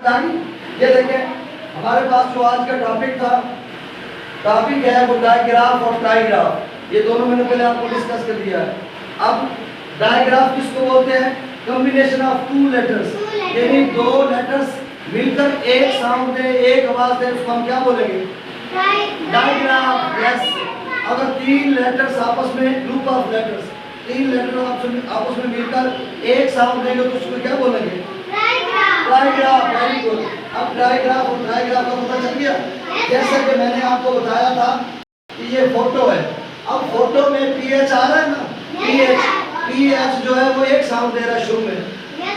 ये देखें, हमारे पास जो आज का टॉपिक था, टॉपिक है वो डायग्राफ और ट्राइग्राफ। ये दोनों मैंने पहले आपको डिस्कस कर दिया है। अब डायग्राफ किसको बोलते हैं? कॉम्बिनेशन ऑफ टू लेटर्स, यानी दो लेटर्स मिलकर एक साउंड दे, एक आवाज दे, उसको हम क्या बोलेंगे? डायग्राफ। यस। अगर तीन लेटर्स आपस में, ग्रुप ऑफ लेटर्स, तीन लेटर आपस में मिलकर एक साउंड देंगे तो उसको क्या बोलेंगे? डायग्राफ। Very good. अब डायग्राफ और ट्राइग्राफ का पता चल गया। जैसे कि मैंने आपको बताया था कि ये फोटो है। अब फोटो में पीएच आ रहा है ना, पीएच जो है वो एक साउंड दे रहा है शुरू में,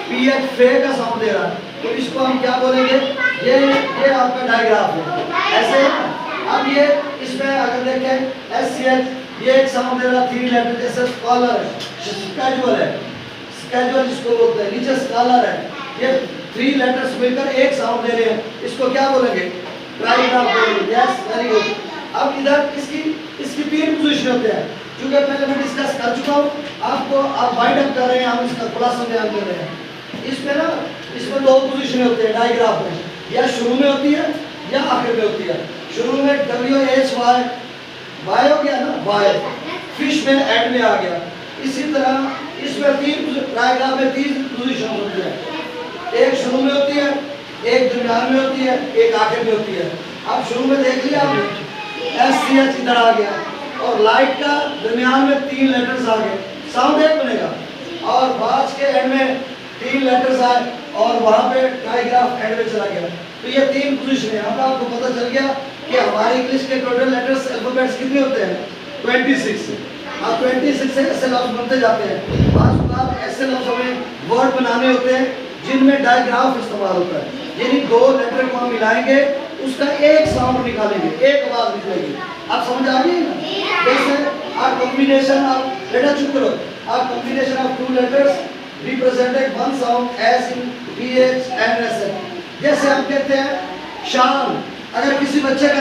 पीएच फे का साउंड दे रहा है, तो इसको हम क्या बोलेंगे? ये आपका डायग्राफ है। ऐसे अब ये इसमें अगर देखें एससीएच, ये एक साउंड दे रहा, थ्री लेटर, जैसे स्कॉलर है, स्केजुअल है, स्केजुअल इसको बोलते हैं, नीचे स्कॉलर है, ये थ्री लेटर्स मिलकर एक साउंड दे रहे हैं, इसको क्या बोलेंगे? ट्राइग्राफ बोलेंगे। Yes, very good. अब इधर इसकी तीन पोजीशन होते हैं, क्योंकि पहले मैं डिस्कस कर चुका हूँ, आपको आप वाइंड अप कर रहे हैं, हम इसका खुलासा बयान कर रहे हैं। इसमें दो पोजीशन होते हैं डायग्राफ में, या शुरू में होती है या आखिर में होती है। शुरू में WHY, वाई हो गया ना, वाई, फिश में एंड में आ गया। इसी तरह इसमें डायग्राफ में तीन पोजीशन होती है, एक शुरू में होती है, एक दरम्यान में होती है, एक आखिर में होती है। अब शुरू में देख लिया आपने, SCH इधर आ गया, और लाइट का दरम्यान में तीन लेटर्स आ गए, साउंड एक बनेगा। और बाद के एंड में तीन लेटर्स आए और वहां पे ट्राइग्राफ एंड में चला गया। तो ये तीन पोजीशन है। अब आपको पता चल गया कि हमारे इंग्लिश के टोटल लेटर्स, अल्फाबेट्स कितने होते हैं? 26। अब 26 से ऐसे लफ्ज बनते जाते हैं। बाद ऐसे लफ्ज हमें वर्ड बनाने होते हैं जिनमें डायग्राफ इस्तेमाल होता है, यानी दो लेटर को हम मिलाएंगे, उसका एक साउंड निकालेंगे, एक आवाज निकलेगी। आप समझ आ गई ना? जैसे आर कॉम्बिनेशन ऑफ, बेटा चुप करो, are combination of two letters represented one sound as in PH and SH। जैसे हम कहते हैं शाम, अगर किसी बच्चे का